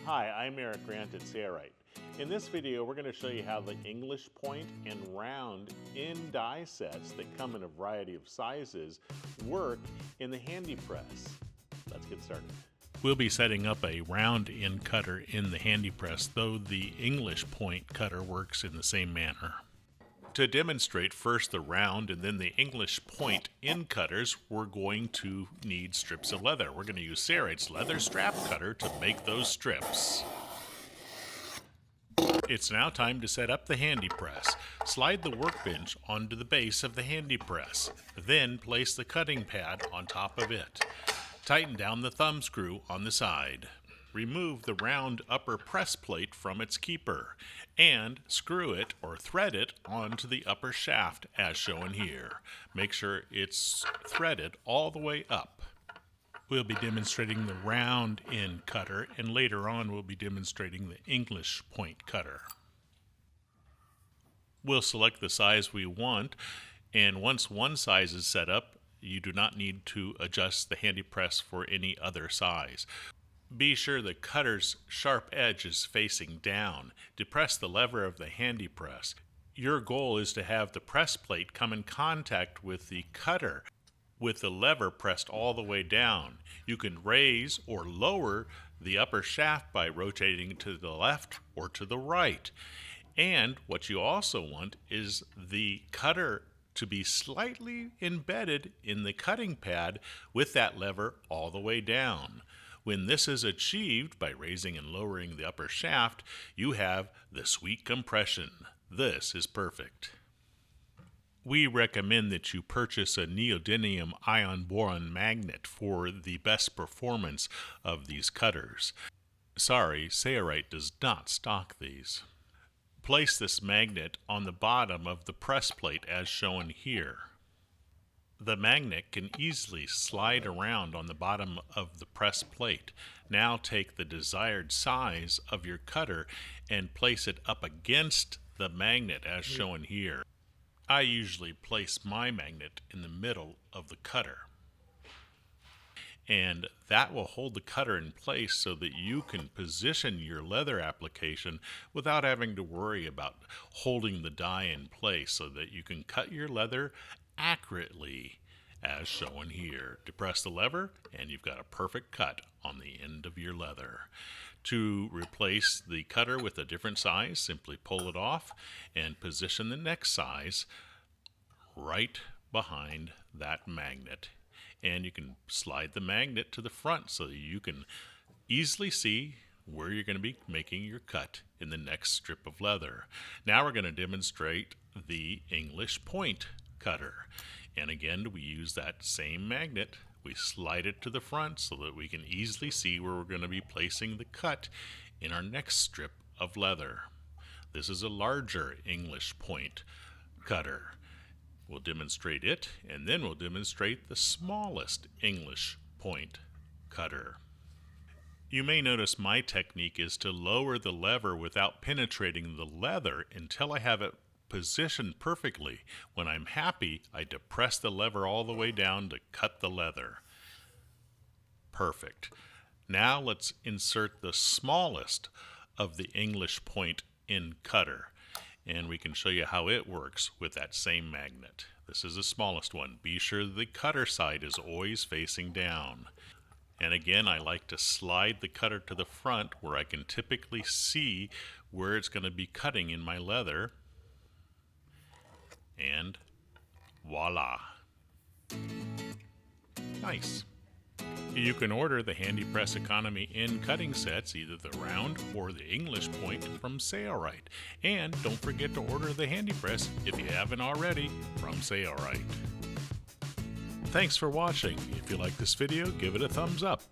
Hi, I'm Eric Grant at Sailrite. In this video, we're going to show you how the English point and round in die sets that come in a variety of sizes work in the HandyPress. Let's get started. We'll be setting up a round in cutter in the HandyPress, though the English point cutter works in the same manner. To demonstrate first the round and then the English point in cutters, we're going to need strips of leather. We're going to use Sailrite's leather strap cutter to make those strips. It's now time to set up the HandyPress. Slide the workbench onto the base of the HandyPress. Then place the cutting pad on top of it. Tighten down the thumb screw on the side. Remove the round upper press plate from its keeper and screw it or thread it onto the upper shaft as shown here. Make sure it's threaded all the way up. We'll be demonstrating the round in cutter, and later on we'll be demonstrating the English point cutter. We'll select the size we want, and once one size is set up, you do not need to adjust the HandyPress for any other size. Be sure the cutter's sharp edge is facing down. Depress the lever of the HandyPress. Your goal is to have the press plate come in contact with the cutter with the lever pressed all the way down. You can raise or lower the upper shaft by rotating to the left or to the right. And what you also want is the cutter to be slightly embedded in the cutting pad with that lever all the way down. When this is achieved by raising and lowering the upper shaft, you have the sweet compression. This is perfect. We recommend that you purchase a Neodymium-Iron-Boron Magnet for the best performance of these cutters. Sorry, Sailrite does not stock these. Place this magnet on the bottom of the press plate as shown here. The magnet can easily slide around on the bottom of the press plate. Now take the desired size of your cutter and place it up against the magnet as shown here. I usually place my magnet in the middle of the cutter. And that will hold the cutter in place so that you can position your leather application without having to worry about holding the die in place, so that you can cut your leather accurately as shown here. Depress the lever and you've got a perfect cut on the end of your leather. To replace the cutter with a different size, simply pull it off and position the next size right behind that magnet. And you can slide the magnet to the front so that you can easily see where you're going to be making your cut in the next strip of leather. Now we're going to demonstrate the English point cutter. And again, we use that same magnet. We slide it to the front so that we can easily see where we're going to be placing the cut in our next strip of leather. This is a larger English point cutter. We'll demonstrate it, and then we'll demonstrate the smallest English point cutter. You may notice my technique is to lower the lever without penetrating the leather until I have it positioned perfectly. When I'm happy, I depress the lever all the way down to cut the leather. Perfect. Now let's insert the smallest of the English point in cutter, and we can show you how it works with that same magnet. This is the smallest one. Be sure the cutter side is always facing down. And again, I like to slide the cutter to the front where I can typically see where it's going to be cutting in my leather. And voila. Nice. You can order the HandyPress Economy in cutting sets, either the round or the English point, from Sailrite. And don't forget to order the HandyPress, if you haven't already, from Sailrite. Thanks for watching. If you like this video, give it a thumbs up.